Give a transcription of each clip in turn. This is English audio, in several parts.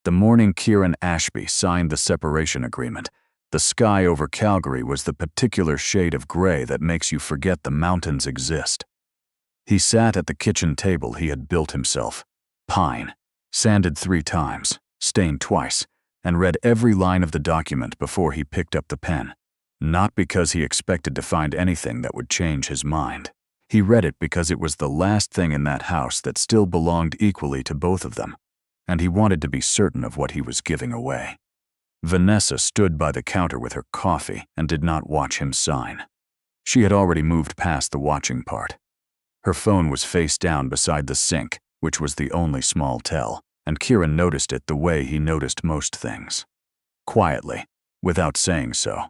The morning Kieran Ashby signed the separation agreement, the sky over Calgary was the particular shade of gray that makes you forget the mountains exist. He sat at the kitchen table he had built himself, pine, sanded 3 times, stained twice, and read every line of the document before he picked up the pen. Not because he expected to find anything that would change his mind. He read it because it was the last thing in that house that still belonged equally to both of them, and he wanted to be certain of what he was giving away. Vanessa stood by the counter with her coffee and did not watch him sign. She had already moved past the watching part. Her phone was face down beside the sink, which was the only small tell, and Kieran noticed it the way he noticed most things. Quietly, without saying so.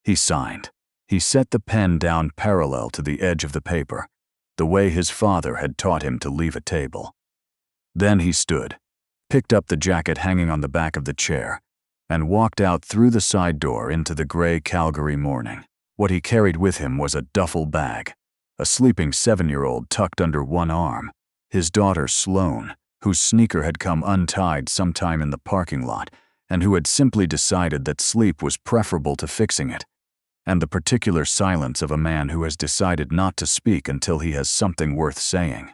He signed. He set the pen down parallel to the edge of the paper, the way his father had taught him to leave a table. Then he stood, picked up the jacket hanging on the back of the chair, and walked out through the side door into the gray Calgary morning. What he carried with him was a duffel bag, a sleeping 7-year-old tucked under one arm, his daughter Sloane, whose sneaker had come untied sometime in the parking lot, and who had simply decided that sleep was preferable to fixing it, and the particular silence of a man who has decided not to speak until he has something worth saying.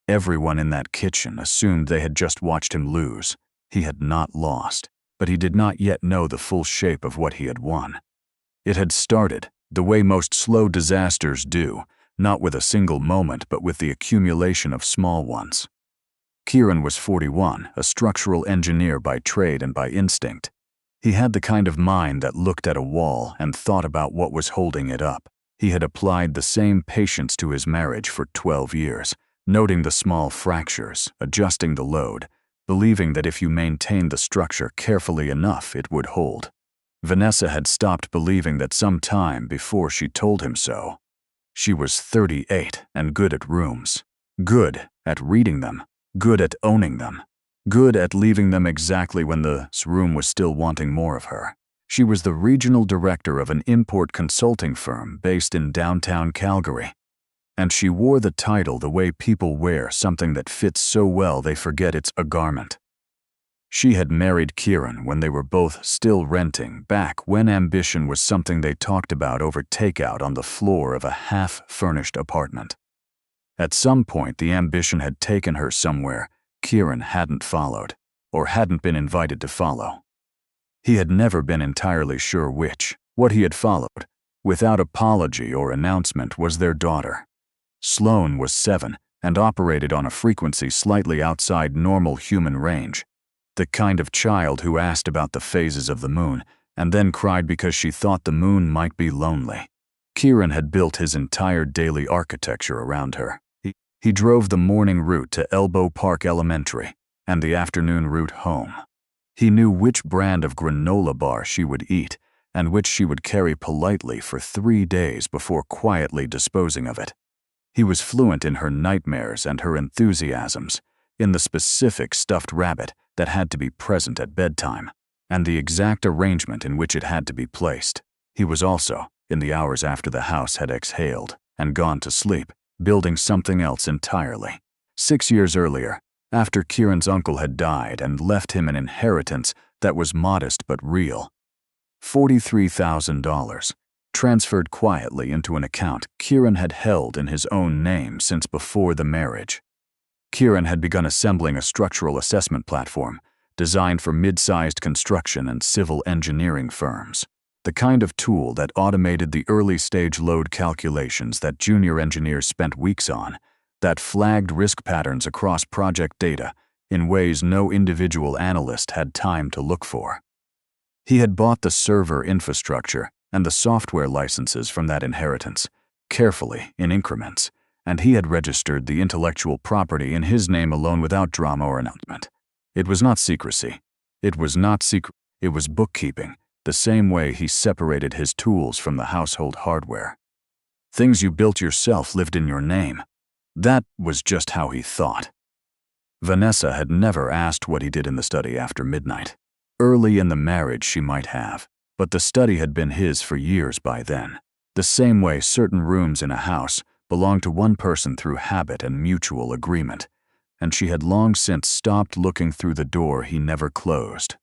Everyone in that kitchen assumed they had just watched him lose. He had not lost, but he did not yet know the full shape of what he had won. It had started, the way most slow disasters do, not with a single moment but with the accumulation of small ones. Kieran was 41, a structural engineer by trade and by instinct. He had the kind of mind that looked at a wall and thought about what was holding it up. He had applied the same patience to his marriage for 12 years, noting the small fractures, adjusting the load, believing that if you maintained the structure carefully enough, it would hold. Vanessa had stopped believing that some time before she told him so. She was 38 and good at rooms, good at reading them, good at owning them, good at leaving them exactly when the room was still wanting more of her. She was the regional director of an import consulting firm based in downtown Calgary. And she wore the title the way people wear something that fits so well they forget it's a garment. She had married Kieran when they were both still renting, back when ambition was something they talked about over takeout on the floor of a half-furnished apartment. At some point, the ambition had taken her somewhere Kieran hadn't followed, or hadn't been invited to follow. He had never been entirely sure which. What he had followed, without apology or announcement, was their daughter. Sloane was 7 and operated on a frequency slightly outside normal human range, the kind of child who asked about the phases of the moon and then cried because she thought the moon might be lonely. Kieran had built his entire daily architecture around her. He drove the morning route to Elbow Park Elementary and the afternoon route home. He knew which brand of granola bar she would eat and which she would carry politely for 3 days before quietly disposing of it. He was fluent in her nightmares and her enthusiasms, in the specific stuffed rabbit that had to be present at bedtime, and the exact arrangement in which it had to be placed. He was also, in the hours after the house had exhaled and gone to sleep, building something else entirely. 6 years earlier, after Kieran's uncle had died and left him an inheritance that was modest but real, $43,000, transferred quietly into an account Kieran had held in his own name since before the marriage. Kieran had begun assembling a structural assessment platform designed for mid-sized construction and civil engineering firms, the kind of tool that automated the early-stage load calculations that junior engineers spent weeks on, that flagged risk patterns across project data in ways no individual analyst had time to look for. He had bought the server infrastructure and the software licenses from that inheritance, carefully in increments, and he had registered the intellectual property in his name alone without drama or announcement. It was not secrecy. It was bookkeeping, the same way he separated his tools from the household hardware. Things you built yourself lived in your name. That was just how he thought. Vanessa had never asked what he did in the study after midnight. Early in the marriage she might have, but the study had been his for years by then, the same way certain rooms in a house belong to one person through habit and mutual agreement, and she had long since stopped looking through the door he never closed.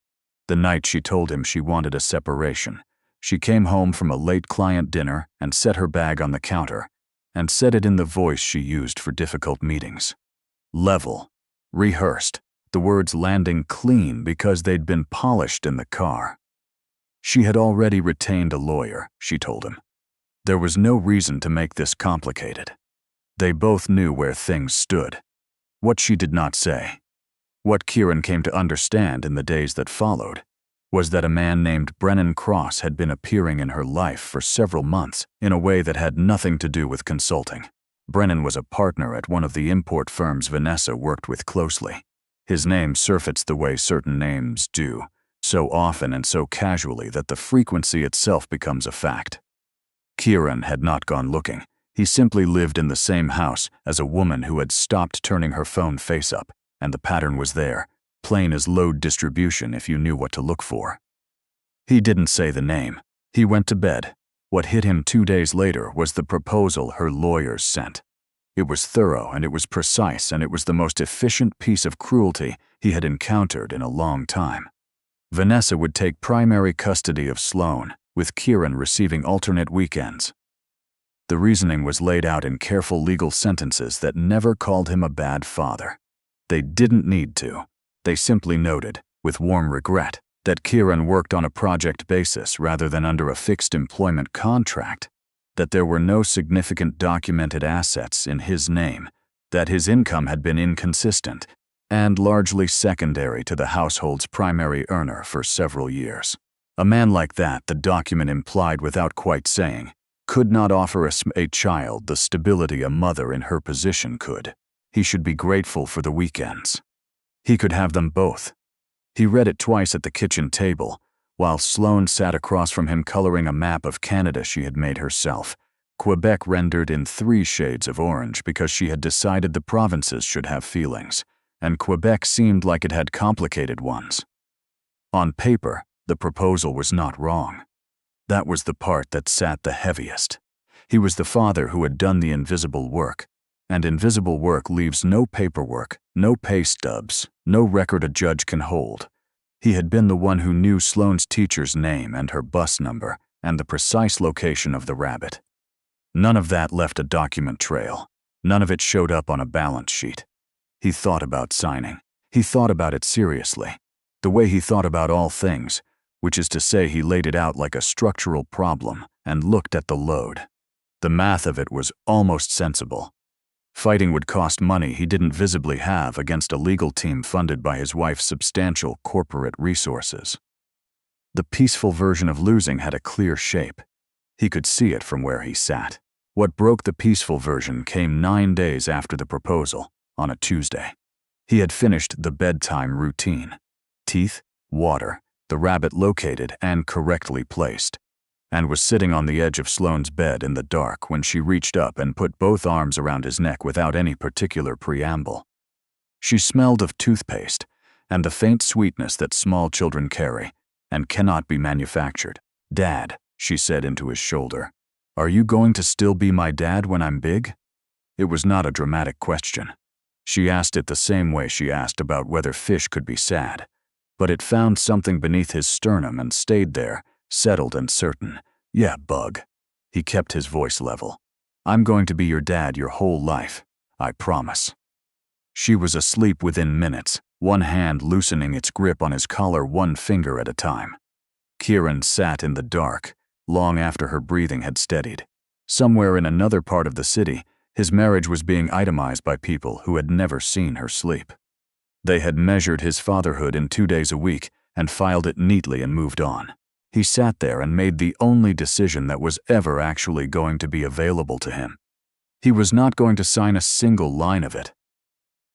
The night she told him she wanted a separation, she came home from a late client dinner and set her bag on the counter, and said it in the voice she used for difficult meetings. Level. Rehearsed, the words landing clean because they'd been polished in the car. She had already retained a lawyer, she told him. There was no reason to make this complicated. They both knew where things stood. What she did not say, what Kieran came to understand in the days that followed, was that a man named Brennan Cross had been appearing in her life for several months in a way that had nothing to do with consulting. Brennan was a partner at one of the import firms Vanessa worked with closely. His name surfaced the way certain names do, so often and so casually that the frequency itself becomes a fact. Kieran had not gone looking. He simply lived in the same house as a woman who had stopped turning her phone face up, and the pattern was there, plain as load distribution if you knew what to look for. He didn't say the name. He went to bed. What hit him 2 days later was the proposal her lawyers sent. It was thorough and it was precise, and it was the most efficient piece of cruelty he had encountered in a long time. Vanessa would take primary custody of Sloan, with Kieran receiving alternate weekends. The reasoning was laid out in careful legal sentences that never called him a bad father. They didn't need to. They simply noted, with warm regret, that Kieran worked on a project basis rather than under a fixed employment contract, that there were no significant documented assets in his name, that his income had been inconsistent, and largely secondary to the household's primary earner for several years. A man like that, the document implied without quite saying, could not offer a child the stability a mother in her position could. He should be grateful for the weekends. He could have them both. He read it twice at the kitchen table, while Sloan sat across from him coloring a map of Canada she had made herself, Quebec rendered in 3 shades of orange because she had decided the provinces should have feelings, and Quebec seemed like it had complicated ones. On paper, the proposal was not wrong. That was the part that sat the heaviest. He was the father who had done the invisible work, and invisible work leaves no paperwork, no pay stubs, no record a judge can hold. He had been the one who knew Sloane's teacher's name and her bus number and the precise location of the rabbit. None of that left a document trail. None of it showed up on a balance sheet. He thought about signing. He thought about it seriously, the way he thought about all things, which is to say he laid it out like a structural problem and looked at the load. The math of it was almost sensible. Fighting would cost money he didn't visibly have against a legal team funded by his wife's substantial corporate resources. The peaceful version of losing had a clear shape. He could see it from where he sat. What broke the peaceful version came 9 days after the proposal, on a Tuesday. He had finished the bedtime routine. Teeth, water, the rabbit located and correctly placed, and was sitting on the edge of Sloane's bed in the dark when she reached up and put both arms around his neck without any particular preamble. She smelled of toothpaste and the faint sweetness that small children carry and cannot be manufactured. "Dad," she said into his shoulder, "are you going to still be my dad when I'm big?" It was not a dramatic question. She asked it the same way she asked about whether fish could be sad, but it found something beneath his sternum and stayed there, settled and certain. "Yeah, bug." He kept his voice level. "I'm going to be your dad your whole life. I promise." She was asleep within minutes, one hand loosening its grip on his collar, one finger at a time. Kieran sat in the dark, long after her breathing had steadied. Somewhere in another part of the city, his marriage was being itemized by people who had never seen her sleep. They had measured his fatherhood in 2 days a week and filed it neatly and moved on. He sat there and made the only decision that was ever actually going to be available to him. He was not going to sign a single line of it.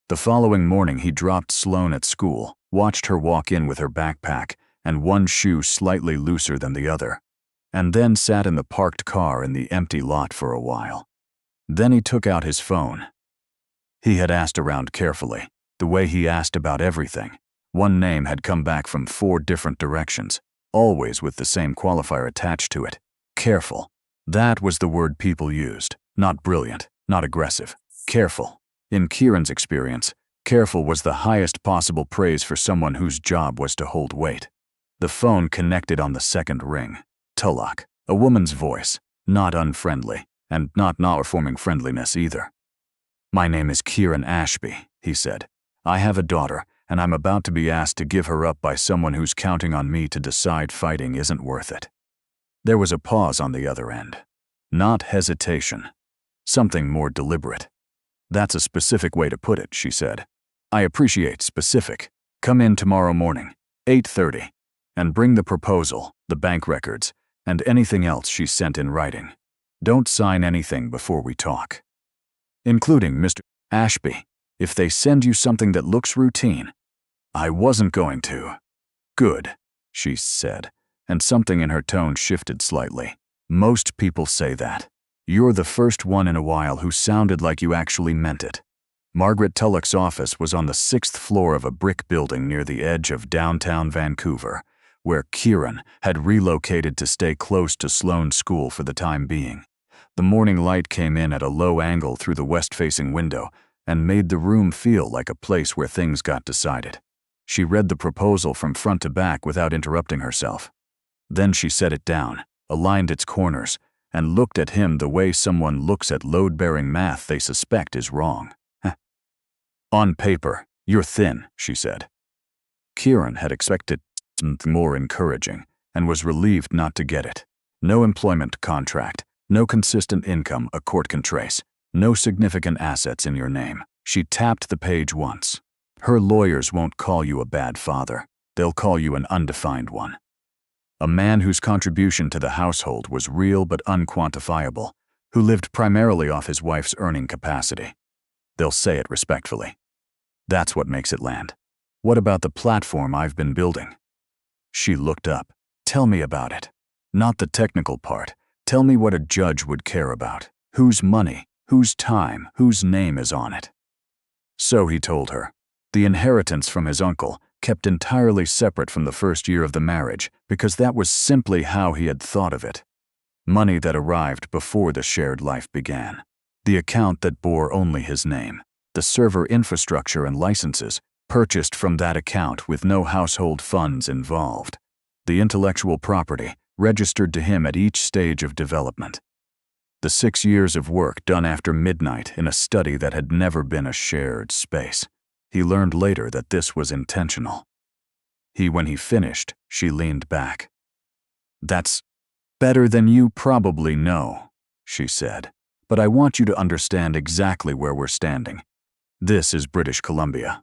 The following morning he dropped Sloane at school, watched her walk in with her backpack and one shoe slightly looser than the other, and then sat in the parked car in the empty lot for a while. Then he took out his phone. He had asked around carefully, the way he asked about everything. One name had come back from 4 different directions, always with the same qualifier attached to it: careful. That was the word people used. Not brilliant, not aggressive. Careful. In Kieran's experience, Careful was the highest possible praise for someone whose job was to hold weight. The phone connected on the second ring. Tulloch, a woman's voice, not unfriendly, and not forming friendliness either. "My name is Kieran Ashby," he said. "I have a daughter, and I'm about to be asked to give her up by someone who's counting on me to decide fighting isn't worth it." There was a pause on the other end. Not hesitation. Something more deliberate. "That's a specific way to put it," she said. "I appreciate specific. Come in tomorrow morning, 8:30, and bring the proposal, the bank records, and anything else she sent in writing. Don't sign anything before we talk. Including Mr. Ashby, if they send you something that looks routine." "I wasn't going to." "Good," she said, and something in her tone shifted slightly. "Most people say that. You're the first one in a while who sounded like you actually meant it." Margaret Tulloch's office was on the 6th floor of a brick building near the edge of downtown Vancouver, where Kieran had relocated to stay close to Sloan's school for the time being. The morning light came in at a low angle through the west-facing window and made the room feel like a place where things got decided. She read the proposal from front to back without interrupting herself. Then she set it down, aligned its corners, and looked at him the way someone looks at load-bearing math they suspect is wrong. "On paper, you're thin," she said. Kieran had expected something more encouraging and was relieved not to get it. No employment contract, no consistent income a court can trace, no significant assets in your name. She tapped the page once. "Her lawyers won't call you a bad father. They'll call you an undefined one. A man whose contribution to the household was real but unquantifiable, who lived primarily off his wife's earning capacity. They'll say it respectfully. That's what makes it land. What about the platform I've been building?" She looked up. "Tell me about it. Not the technical part. Tell me what a judge would care about. Whose money, whose time, whose name is on it." So he told her. The inheritance from his uncle, kept entirely separate from the first year of the marriage, because that was simply how he had thought of it. Money that arrived before the shared life began. The account that bore only his name. The server infrastructure and licenses, purchased from that account with no household funds involved. The intellectual property, registered to him at each stage of development. The 6 years of work done after midnight in a study that had never been a shared space. He learned later that this was intentional. When he finished, she leaned back. "That's better than you probably know," she said, "but I want you to understand exactly where we're standing. This is British Columbia.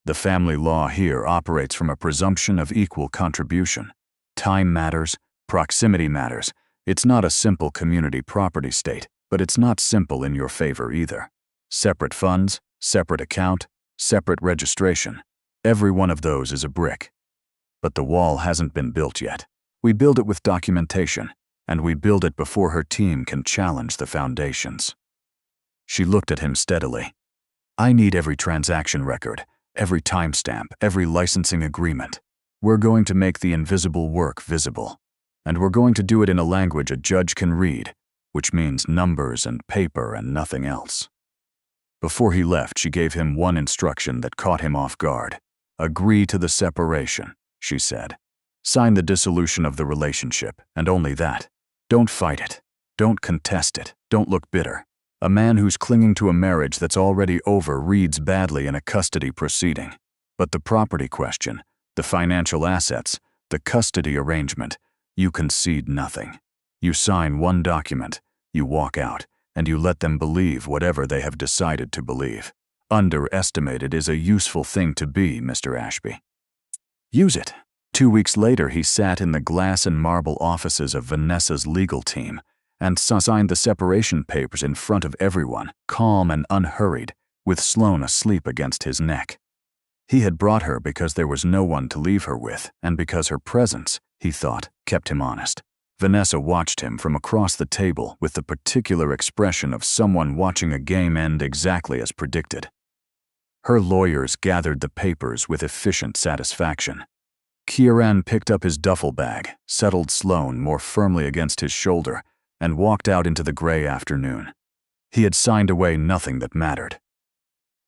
The family law here operates from a presumption of equal contribution. Time matters, proximity matters. It's not a simple community property state, but it's not simple in your favor either. Separate funds, separate account, separate registration. Every one of those is a brick. But the wall hasn't been built yet. We build it with documentation, and we build it before her team can challenge the foundations." She looked at him steadily. "I need every transaction record, every timestamp, every licensing agreement. We're going to make the invisible work visible. And we're going to do it in a language a judge can read, which means numbers and paper and nothing else." Before he left, she gave him one instruction that caught him off guard. "Agree to the separation," she said. "Sign the dissolution of the relationship, and only that. Don't fight it. Don't contest it. Don't look bitter. A man who's clinging to a marriage that's already over reads badly in a custody proceeding. But the property question, the financial assets, the custody arrangement, you concede nothing. You sign one document, you walk out, and you let them believe whatever they have decided to believe. Underestimated is a useful thing to be, Mr. Ashby. Use it." 2 weeks later, he sat in the glass and marble offices of Vanessa's legal team and signed the separation papers in front of everyone, calm and unhurried, with Sloan asleep against his neck. He had brought her because there was no one to leave her with, and because her presence, he thought, kept him honest. Vanessa watched him from across the table with the particular expression of someone watching a game end exactly as predicted. Her lawyers gathered the papers with efficient satisfaction. Kieran picked up his duffel bag, settled Sloan more firmly against his shoulder, and walked out into the gray afternoon. He had signed away nothing that mattered.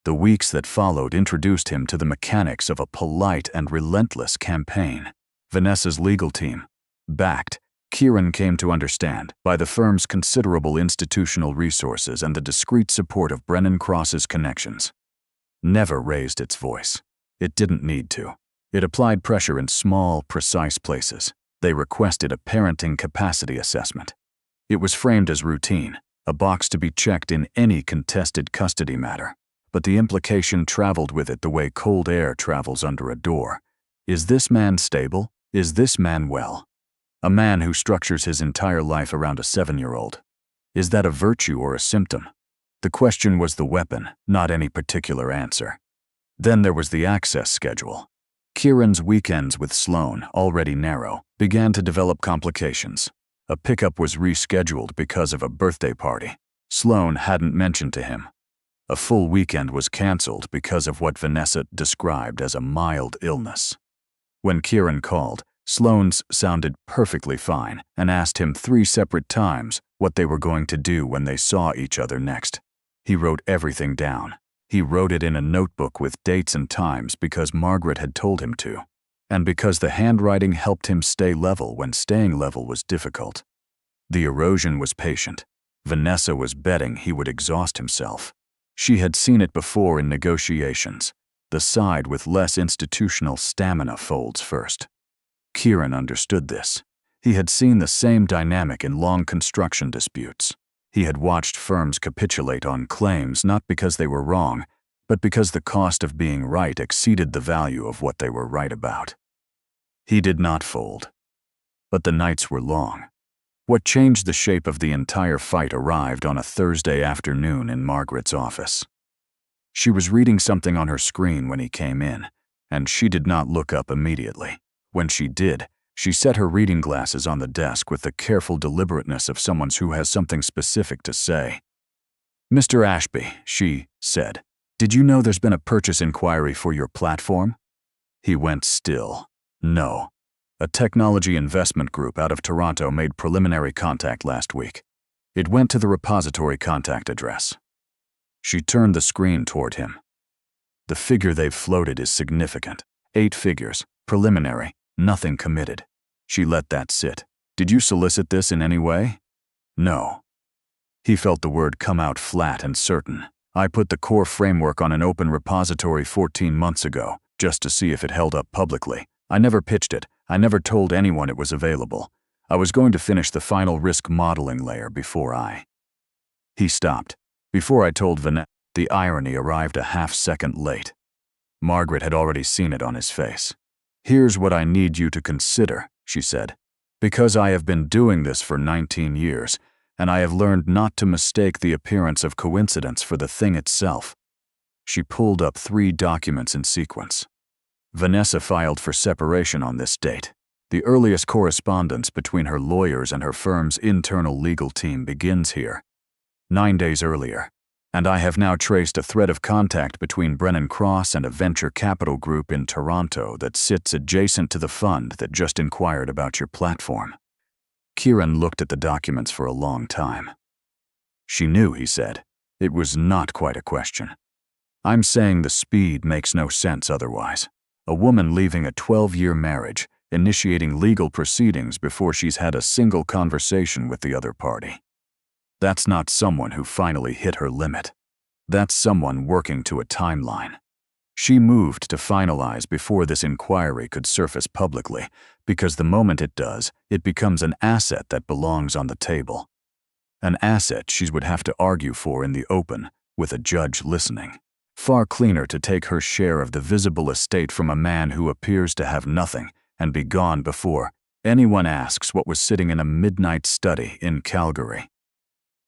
The weeks that followed introduced him to the mechanics of a polite and relentless campaign. Vanessa's legal team, backed, Kieran came to understand, by the firm's considerable institutional resources and the discreet support of Brennan Cross's connections, never raised its voice. It didn't need to. It applied pressure in small, precise places. They requested a parenting capacity assessment. It was framed as routine, a box to be checked in any contested custody matter. But the implication traveled with it the way cold air travels under a door. Is this man stable? Is this man well? A man who structures his entire life around a 7-year-old. Is that a virtue or a symptom? The question was the weapon, not any particular answer. Then there was the access schedule. Kieran's weekends with Sloane, already narrow, began to develop complications. A pickup was rescheduled because of a birthday party Sloane hadn't mentioned to him. A full weekend was canceled because of what Vanessa described as a mild illness. When Kieran called, Sloane's sounded perfectly fine and asked him 3 separate times what they were going to do when they saw each other next. He wrote everything down. He wrote it in a notebook with dates and times because Margaret had told him to, and because the handwriting helped him stay level when staying level was difficult. The erosion was patient. Vanessa was betting he would exhaust himself. She had seen it before in negotiations. The side with less institutional stamina folds first. Kieran understood this. He had seen the same dynamic in long construction disputes. He had watched firms capitulate on claims not because they were wrong, but because the cost of being right exceeded the value of what they were right about. He did not fold. But the nights were long. What changed the shape of the entire fight arrived on a Thursday afternoon in Margaret's office. She was reading something on her screen when he came in, and she did not look up immediately. When she did, she set her reading glasses on the desk with the careful deliberateness of someone who has something specific to say. "Mr. Ashby," she said, "did you know there's been a purchase inquiry for your platform?" He went still. No. A technology investment group out of Toronto made preliminary contact last week. It went to the repository contact address. She turned the screen toward him. "The figure they've floated is significant. 8 figures, preliminary, nothing committed." She let that sit. "Did you solicit this in any way?" "No." He felt the word come out flat and certain. "I put the core framework on an open repository 14 months ago, just to see if it held up publicly. I never pitched it. I never told anyone it was available. I was going to finish the final risk modeling layer before I..." He stopped. "Before I told Vanessa." The irony arrived a half-second late. Margaret had already seen it on his face. "Here's what I need you to consider," she said. "Because I have been doing this for 19 years, and I have learned not to mistake the appearance of coincidence for the thing itself." She pulled up 3 documents in sequence. Vanessa filed for separation on this date. The earliest correspondence between her lawyers and her firm's internal legal team begins here. 9 days earlier. And I have now traced a thread of contact between Brennan Cross and a venture capital group in Toronto that sits adjacent to the fund that just inquired about your platform. Kieran looked at the documents for a long time. "She knew," he said. "It was not quite a question. I'm saying the speed makes no sense otherwise. A woman leaving a 12-year marriage, initiating legal proceedings before she's had a single conversation with the other party. That's not someone who finally hit her limit. That's someone working to a timeline. She moved to finalize before this inquiry could surface publicly, because the moment it does, it becomes an asset that belongs on the table. An asset she would have to argue for in the open, with a judge listening. Far cleaner to take her share of the visible estate from a man who appears to have nothing and be gone before anyone asks what was sitting in a midnight study in Calgary.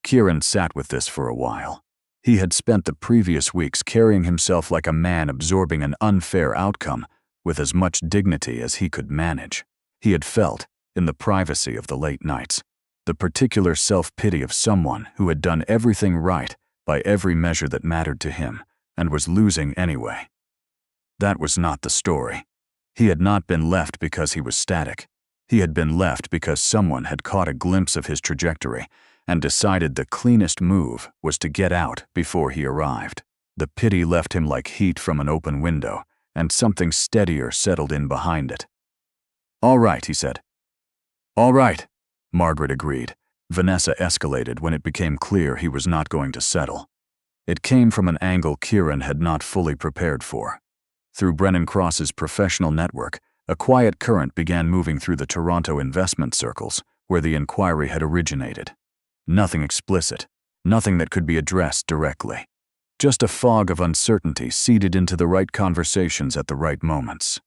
Kieran sat with this for a while. He had spent the previous weeks carrying himself like a man absorbing an unfair outcome with as much dignity as he could manage. He had felt, in the privacy of the late nights, the particular self-pity of someone who had done everything right by every measure that mattered to him and was losing anyway. That was not the story. He had not been left because he was static. He had been left because someone had caught a glimpse of his trajectory and decided the cleanest move was to get out before he arrived. The pity left him like heat from an open window, and something steadier settled in behind it. "All right," he said. "All right," Margaret agreed. Vanessa escalated when it became clear he was not going to settle. It came from an angle Kieran had not fully prepared for. Through Brennan Cross's professional network, a quiet current began moving through the Toronto investment circles where the inquiry had originated. Nothing explicit, nothing that could be addressed directly. Just a fog of uncertainty seeded into the right conversations at the right moments.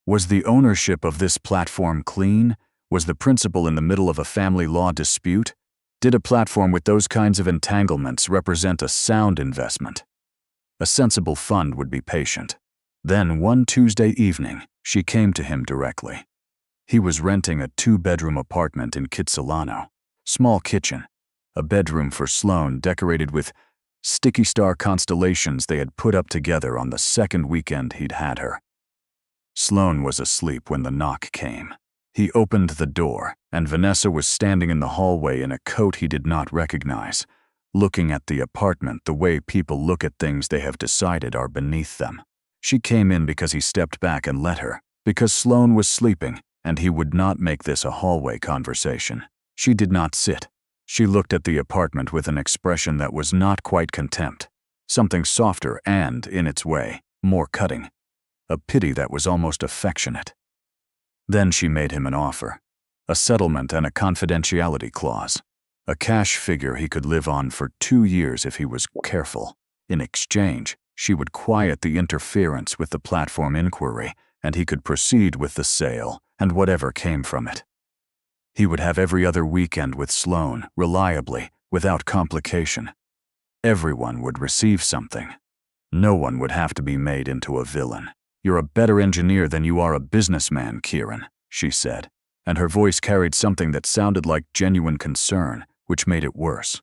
Was the ownership of this platform clean? Was the principal in the middle of a family law dispute? Did a platform with those kinds of entanglements represent a sound investment? A sensible fund would be patient. Then, one Tuesday evening, she came to him directly. He was renting a 2-bedroom apartment in Kitsilano. Small kitchen, a bedroom for Sloane decorated with sticky star constellations they had put up together on the second weekend he'd had her. Sloane was asleep when the knock came. He opened the door, and Vanessa was standing in the hallway in a coat he did not recognize, looking at the apartment the way people look at things they have decided are beneath them. She came in because he stepped back and let her, because Sloane was sleeping, and he would not make this a hallway conversation. She did not sit. She looked at the apartment with an expression that was not quite contempt, something softer and, in its way, more cutting. A pity that was almost affectionate. Then she made him an offer, a settlement and a confidentiality clause, a cash figure he could live on for 2 years if he was careful. In exchange, she would quiet the interference with the platform inquiry, and he could proceed with the sale and whatever came from it. He would have every other weekend with Sloane, reliably, without complication. Everyone would receive something. No one would have to be made into a villain. "You're a better engineer than you are a businessman, Kieran," she said, and her voice carried something that sounded like genuine concern, which made it worse.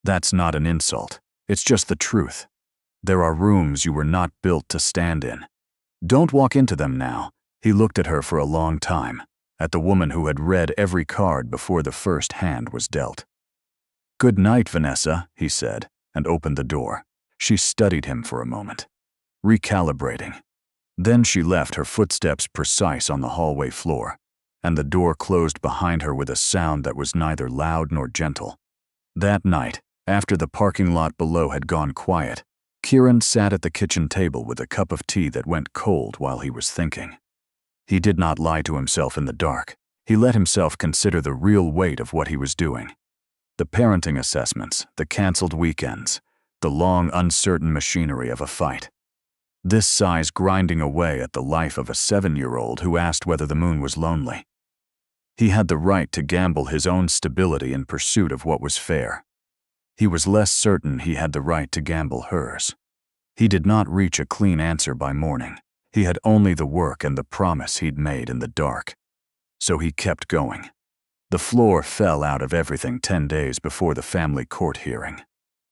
"That's not an insult. It's just the truth. There are rooms you were not built to stand in. Don't walk into them now." He looked at her for a long time, at the woman who had read every card before the first hand was dealt. "Good night, Vanessa," he said, and opened the door. She studied him for a moment, recalibrating. Then she left, her footsteps precise on the hallway floor, and the door closed behind her with a sound that was neither loud nor gentle. That night, after the parking lot below had gone quiet, Kieran sat at the kitchen table with a cup of tea that went cold while he was thinking. He did not lie to himself in the dark. He let himself consider the real weight of what he was doing. The parenting assessments, the canceled weekends, the long, uncertain machinery of a fight. This size grinding away at the life of a 7-year-old who asked whether the moon was lonely. He had the right to gamble his own stability in pursuit of what was fair. He was less certain he had the right to gamble hers. He did not reach a clean answer by morning. He had only the work and the promise he'd made in the dark. So he kept going. The floor fell out of everything 10 days before the family court hearing.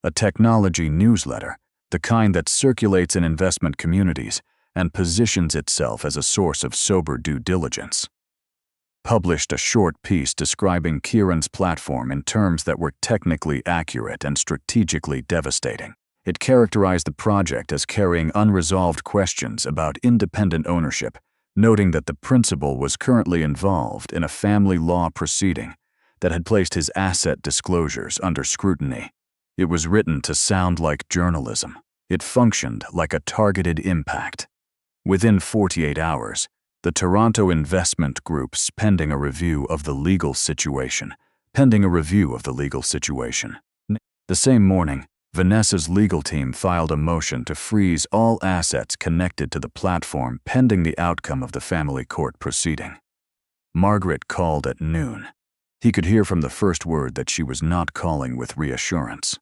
A technology newsletter, the kind that circulates in investment communities and positions itself as a source of sober due diligence, published a short piece describing Kieran's platform in terms that were technically accurate and strategically devastating. It characterized the project as carrying unresolved questions about independent ownership, noting that the principal was currently involved in a family law proceeding that had placed his asset disclosures under scrutiny. It was written to sound like journalism. It functioned like a targeted impact. Within 48 hours, the Toronto investment groups pending a review of the legal situation. The same morning, Vanessa's legal team filed a motion to freeze all assets connected to the platform pending the outcome of the family court proceeding. Margaret called at noon. He could hear from the first word that she was not calling with reassurance.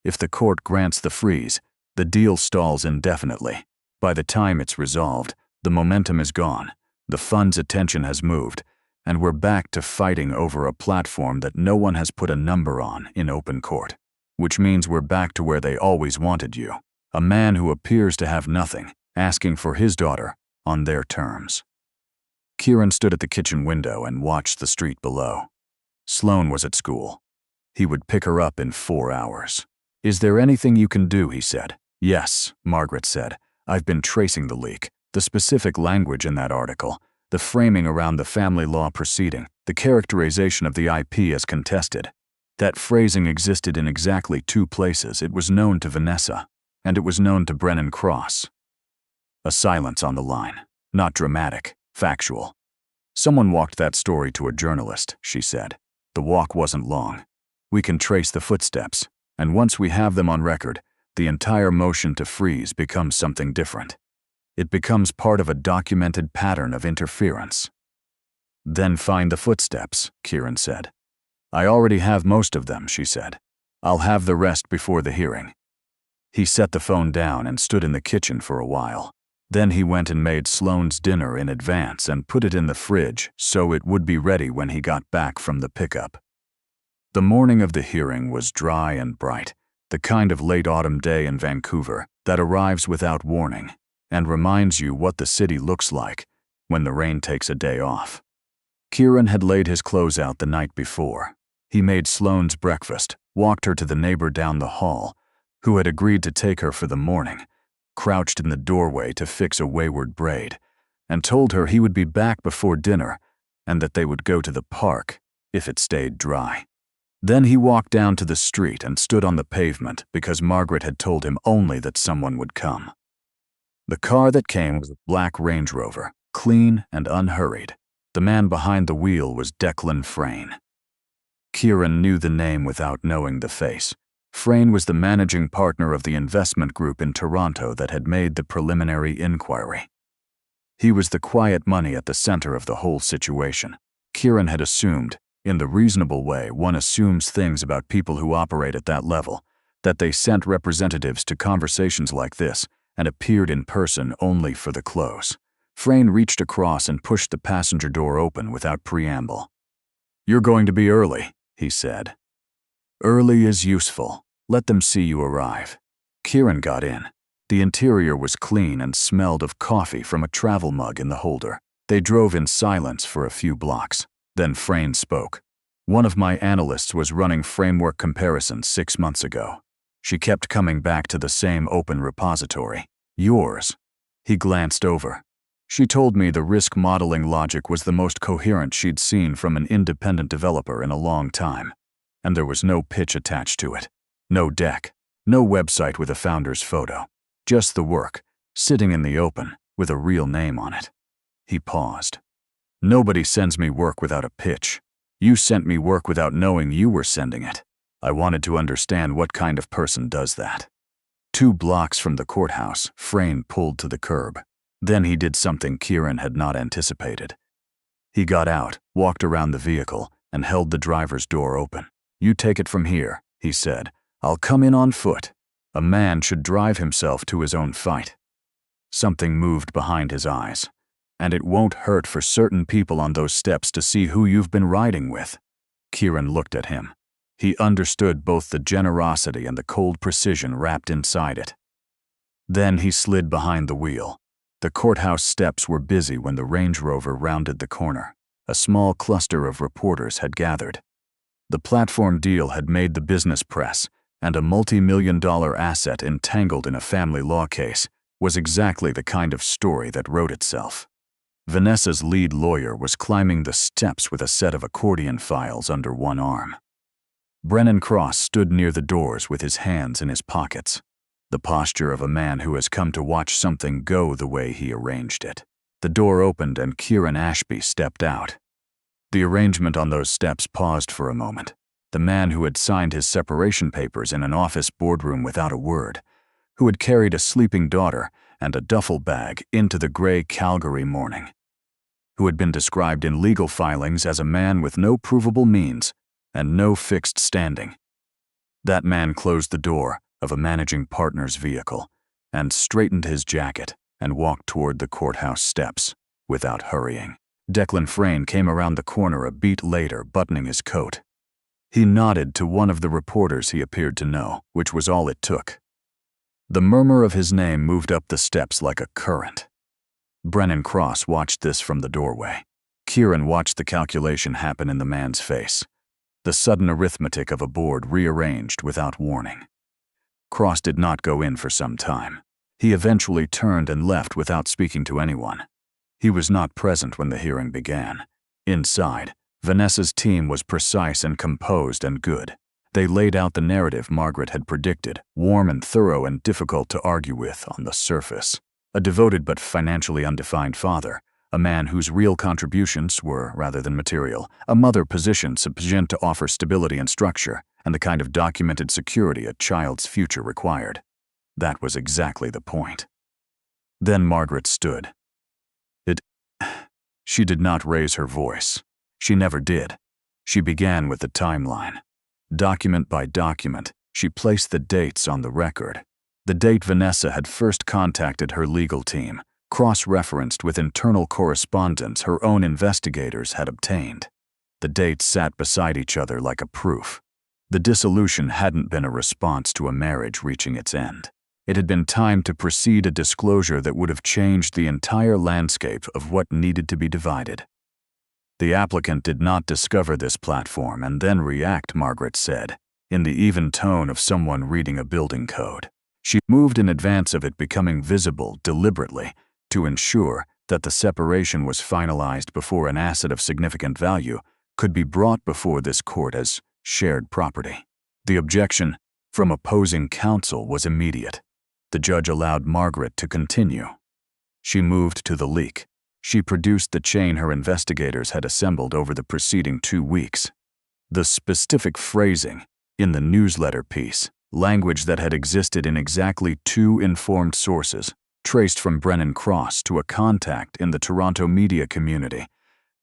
If the court grants the freeze, the deal stalls indefinitely. By the time it's resolved, the momentum is gone, the fund's attention has moved, and we're back to fighting over a platform that no one has put a number on in open court. Which means we're back to where they always wanted you, a man who appears to have nothing, asking for his daughter on their terms. Kieran stood at the kitchen window and watched the street below. Sloane was at school. He would pick her up in 4 hours. "Is there anything you can do?" he said. "Yes," Margaret said. "I've been tracing the leak, the specific language in that article, the framing around the family law proceeding, the characterization of the IP as contested. That phrasing existed in exactly 2 places. It was known to Vanessa, and it was known to Brennan Cross." A silence on the line. Not dramatic, factual. "Someone walked that story to a journalist," she said. "The walk wasn't long. We can trace the footsteps, and once we have them on record, the entire motion to freeze becomes something different. It becomes part of a documented pattern of interference." "Then find the footsteps," Kieran said. "I already have most of them," she said. "I'll have the rest before the hearing." He set the phone down and stood in the kitchen for a while. Then he went and made Sloane's dinner in advance and put it in the fridge so it would be ready when he got back from the pickup. The morning of the hearing was dry and bright, the kind of late autumn day in Vancouver that arrives without warning and reminds you what the city looks like when the rain takes a day off. Kieran had laid his clothes out the night before. He made Sloane's breakfast, walked her to the neighbor down the hall, who had agreed to take her for the morning, crouched in the doorway to fix a wayward braid, and told her he would be back before dinner and that they would go to the park if it stayed dry. Then he walked down to the street and stood on the pavement because Margaret had told him only that someone would come. The car that came was a black Range Rover, clean and unhurried. The man behind the wheel was Declan Frayne. Kieran knew the name without knowing the face. Frayne was the managing partner of the investment group in Toronto that had made the preliminary inquiry. He was the quiet money at the center of the whole situation. Kieran had assumed, in the reasonable way one assumes things about people who operate at that level, that they sent representatives to conversations like this and appeared in person only for the close. Frayne reached across and pushed the passenger door open without preamble. "You're going to be early," he said. "Early is useful. Let them see you arrive." Kieran got in. The interior was clean and smelled of coffee from a travel mug in the holder. They drove in silence for a few blocks. Then Frayne spoke. "One of my analysts was running framework comparisons 6 months ago. She kept coming back to the same open repository. Yours." He glanced over. "She told me the risk modeling logic was the most coherent she'd seen from an independent developer in a long time. And there was no pitch attached to it. No deck. No website with a founder's photo. Just the work, sitting in the open, with a real name on it." He paused. "Nobody sends me work without a pitch. You sent me work without knowing you were sending it. I wanted to understand what kind of person does that." 2 blocks from the courthouse, Frayne pulled to the curb. Then he did something Kieran had not anticipated. He got out, walked around the vehicle, and held the driver's door open. "You take it from here," he said. "I'll come in on foot. A man should drive himself to his own fight." Something moved behind his eyes. "And it won't hurt for certain people on those steps to see who you've been riding with." Kieran looked at him. He understood both the generosity and the cold precision wrapped inside it. Then he slid behind the wheel. The courthouse steps were busy when the Range Rover rounded the corner. A small cluster of reporters had gathered. The platform deal had made the business press, and a multi-million-dollar asset entangled in a family law case was exactly the kind of story that wrote itself. Vanessa's lead lawyer was climbing the steps with a set of accordion files under one arm. Brennan Cross stood near the doors with his hands in his pockets, the posture of a man who has come to watch something go the way he arranged it. The door opened and Kieran Ashby stepped out. The arrangement on those steps paused for a moment. The man who had signed his separation papers in an office boardroom without a word, who had carried a sleeping daughter and a duffel bag into the gray Calgary morning, who had been described in legal filings as a man with no provable means and no fixed standing. That man closed the door of a managing partner's vehicle and straightened his jacket and walked toward the courthouse steps without hurrying. Declan Frayne came around the corner a beat later, buttoning his coat. He nodded to one of the reporters he appeared to know, which was all it took. The murmur of his name moved up the steps like a current. Brennan Cross watched this from the doorway. Kieran watched the calculation happen in the man's face. The sudden arithmetic of a board rearranged without warning. Cross did not go in for some time. He eventually turned and left without speaking to anyone. He was not present when the hearing began. Inside, Vanessa's team was precise and composed and good. They laid out the narrative Margaret had predicted, warm and thorough and difficult to argue with on the surface. A devoted but financially undefined father, a man whose real contributions were, rather than material, a mother position sufficient to offer stability and structure, and the kind of documented security a child's future required. That was exactly the point. Then Margaret stood. She did not raise her voice. She never did. She began with the timeline. Document by document, she placed the dates on the record. The date Vanessa had first contacted her legal team, cross-referenced with internal correspondence her own investigators had obtained. The dates sat beside each other like a proof. The dissolution hadn't been a response to a marriage reaching its end. It had been time to proceed a disclosure that would have changed the entire landscape of what needed to be divided. The applicant did not discover this platform and then react, Margaret said, in the even tone of someone reading a building code. She moved in advance of it becoming visible deliberately to ensure that the separation was finalized before an asset of significant value could be brought before this court as shared property. The objection from opposing counsel was immediate. The judge allowed Margaret to continue. She moved to the leak. She produced the chain her investigators had assembled over the preceding 2 weeks. The specific phrasing in the newsletter piece, language that had existed in exactly 2 informed sources, traced from Brennan Cross to a contact in the Toronto media community,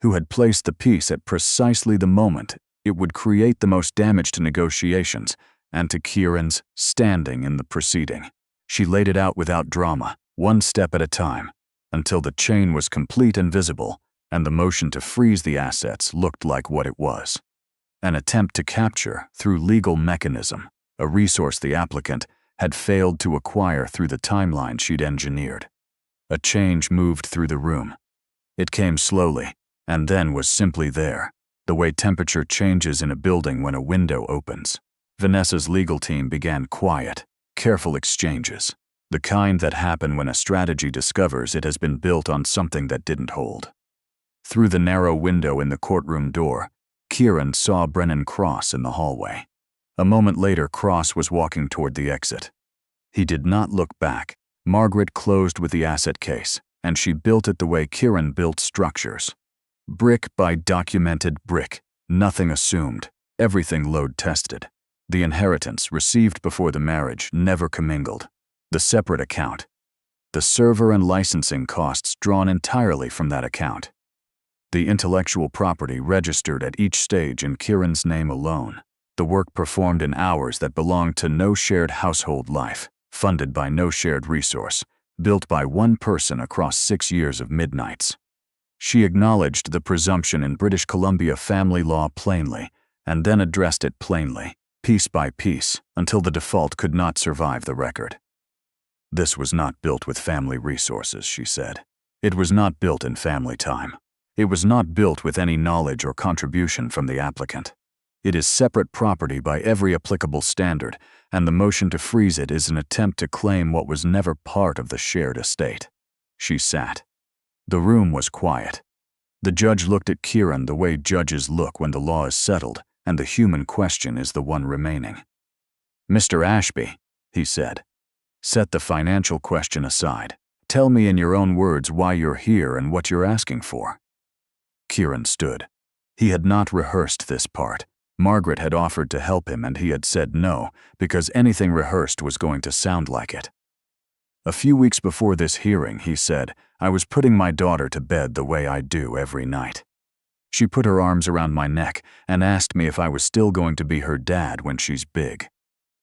who had placed the piece at precisely the moment it would create the most damage to negotiations and to Kieran's standing in the proceeding. She laid it out without drama, one step at a time, until the chain was complete and visible, and the motion to freeze the assets looked like what it was. An attempt to capture, through legal mechanism, a resource the applicant had failed to acquire through the timeline she'd engineered. A change moved through the room. It came slowly, and then was simply there, the way temperature changes in a building when a window opens. Vanessa's legal team began quiet, careful exchanges, the kind that happen when a strategy discovers it has been built on something that didn't hold. Through the narrow window in the courtroom door, Kieran saw Brennan Cross in the hallway. A moment later, Cross was walking toward the exit. He did not look back. Margaret closed with the asset case, and she built it the way Kieran built structures. Brick by documented brick, nothing assumed, everything load-tested. The inheritance received before the marriage never commingled. The separate account. The server and licensing costs drawn entirely from that account. The intellectual property registered at each stage in Kieran's name alone. The work performed in hours that belonged to no shared household life, funded by no shared resource, built by one person across 6 years of midnights. She acknowledged the presumption in British Columbia family law plainly, and then addressed it plainly, piece by piece, until the default could not survive the record. This was not built with family resources, she said. It was not built in family time. It was not built with any knowledge or contribution from the applicant. It is separate property by every applicable standard, and the motion to freeze it is an attempt to claim what was never part of the shared estate. She sat. The room was quiet. The judge looked at Kieran the way judges look when the law is settled and the human question is the one remaining. "Mr. Ashby," he said, "set the financial question aside. Tell me in your own words why you're here and what you're asking for." Kieran stood. He had not rehearsed this part. Margaret had offered to help him and he had said no, because anything rehearsed was going to sound like it. "A few weeks before this hearing," he said, "I was putting my daughter to bed the way I do every night. She put her arms around my neck and asked me if I was still going to be her dad when she's big."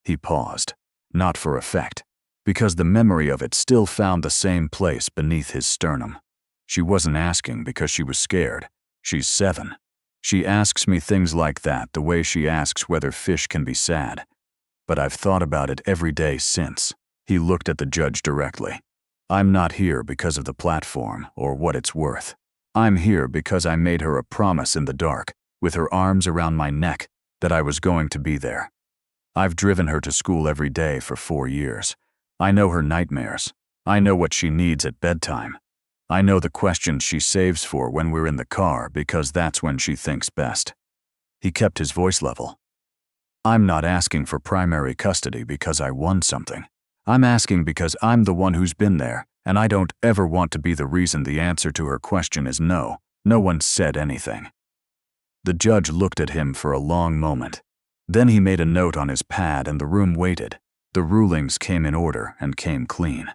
He paused, not for effect, because the memory of it still found the same place beneath his sternum. She wasn't asking because she was scared. She's 7. She asks me things like that the way she asks whether fish can be sad. But I've thought about it every day since. He looked at the judge directly. "I'm not here because of the platform or what it's worth. I'm here because I made her a promise in the dark, with her arms around my neck, that I was going to be there. I've driven her to school every day for 4 years. I know her nightmares. I know what she needs at bedtime. I know the questions she saves for when we're in the car because that's when she thinks best." He kept his voice level. "I'm not asking for primary custody because I won something. I'm asking because I'm the one who's been there, and I don't ever want to be the reason the answer to her question is no." No one said anything. The judge looked at him for a long moment. Then he made a note on his pad and the room waited. The rulings came in order and came clean.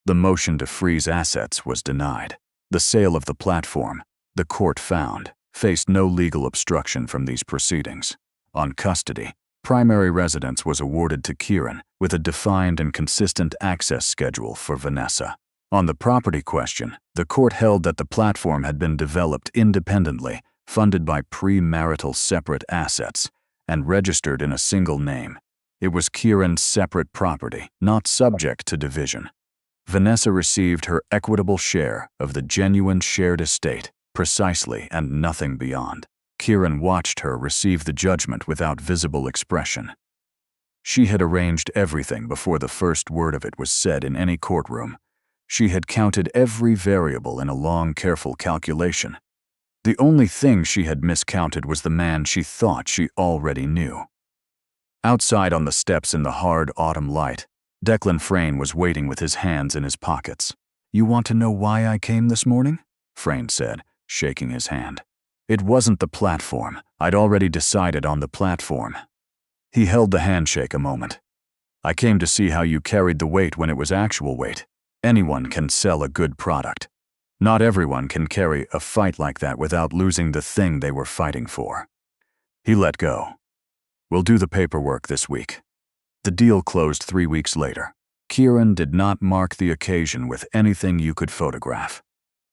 The motion to freeze assets was denied. The sale of the platform, the court found, faced no legal obstruction from these proceedings. On custody, primary residence was awarded to Kieran with a defined and consistent access schedule for Vanessa. On the property question, the court held that the platform had been developed independently, funded by premarital separate assets, and registered in a single name. It was Kieran's separate property, not subject to division. Vanessa received her equitable share of the genuine shared estate, precisely and nothing beyond. Kieran watched her receive the judgment without visible expression. She had arranged everything before the first word of it was said in any courtroom. She had counted every variable in a long, careful calculation. The only thing she had miscounted was the man she thought she already knew. Outside on the steps in the hard autumn light, Declan Frayne was waiting with his hands in his pockets. "You want to know why I came this morning?" Frayne said, shaking his hand. "It wasn't the platform. I'd already decided on the platform." He held the handshake a moment. "I came to see how you carried the weight when it was actual weight. Anyone can sell a good product. Not everyone can carry a fight like that without losing the thing they were fighting for." He let go. "We'll do the paperwork this week." The deal closed 3 weeks later. Kieran did not mark the occasion with anything you could photograph.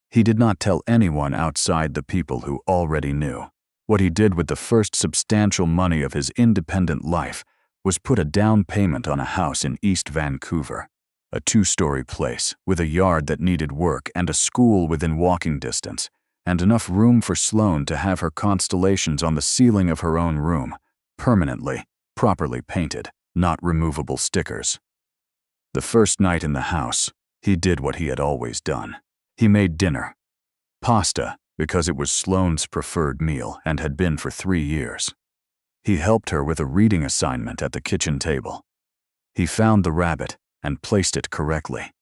He did not tell anyone outside the people who already knew. What he did with the first substantial money of his independent life was put a down payment on a house in East Vancouver, a 2-story place with a yard that needed work and a school within walking distance, and enough room for Sloane to have her constellations on the ceiling of her own room, permanently, properly painted, not removable stickers. The first night in the house, he did what he had always done. He made dinner. Pasta, because it was Sloane's preferred meal and had been for 3 years. He helped her with a reading assignment at the kitchen table. He found the rabbit and placed it correctly.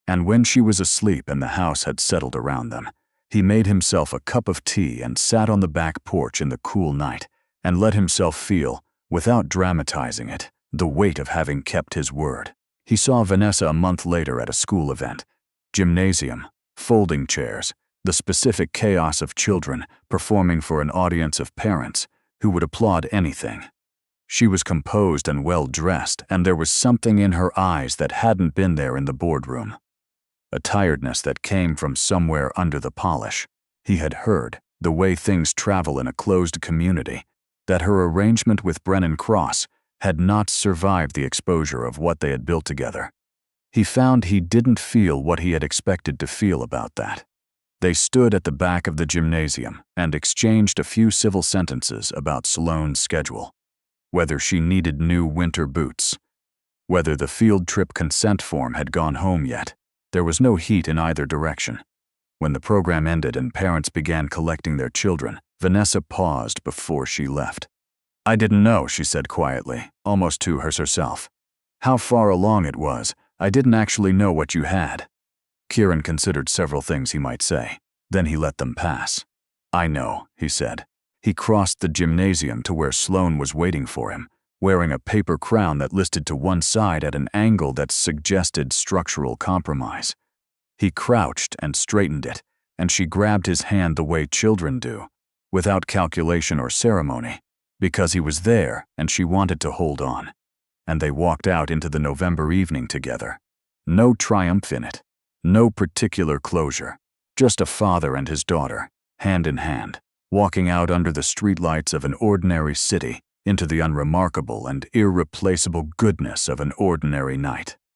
And when she was asleep and the house had settled around them, he made himself a cup of tea and sat on the back porch in the cool night and let himself feel, without dramatizing it, the weight of having kept his word. He saw Vanessa a month later at a school event. Gymnasium, folding chairs, the specific chaos of children performing for an audience of parents who would applaud anything. She was composed and well-dressed, and there was something in her eyes that hadn't been there in the boardroom. A tiredness that came from somewhere under the polish. He had heard, the way things travel in a closed community, that her arrangement with Brennan Cross had not survived the exposure of what they had built together. He found he didn't feel what he had expected to feel about that. They stood at the back of the gymnasium and exchanged a few civil sentences about Sloane's schedule. Whether she needed new winter boots. Whether the field trip consent form had gone home yet. There was no heat in either direction. When the program ended and parents began collecting their children, Vanessa paused before she left. "I didn't know," she said quietly, almost to herself. "How far along it was. I didn't actually know what you had." Kieran considered several things he might say. Then he let them pass. "I know," he said. He crossed the gymnasium to where Sloane was waiting for him, wearing a paper crown that listed to one side at an angle that suggested structural compromise. He crouched and straightened it, and she grabbed his hand the way children do, without calculation or ceremony, because he was there and she wanted to hold on. And they walked out into the November evening together. No triumph in it, no particular closure, just a father and his daughter, hand in hand, walking out under the streetlights of an ordinary city into the unremarkable and irreplaceable goodness of an ordinary night.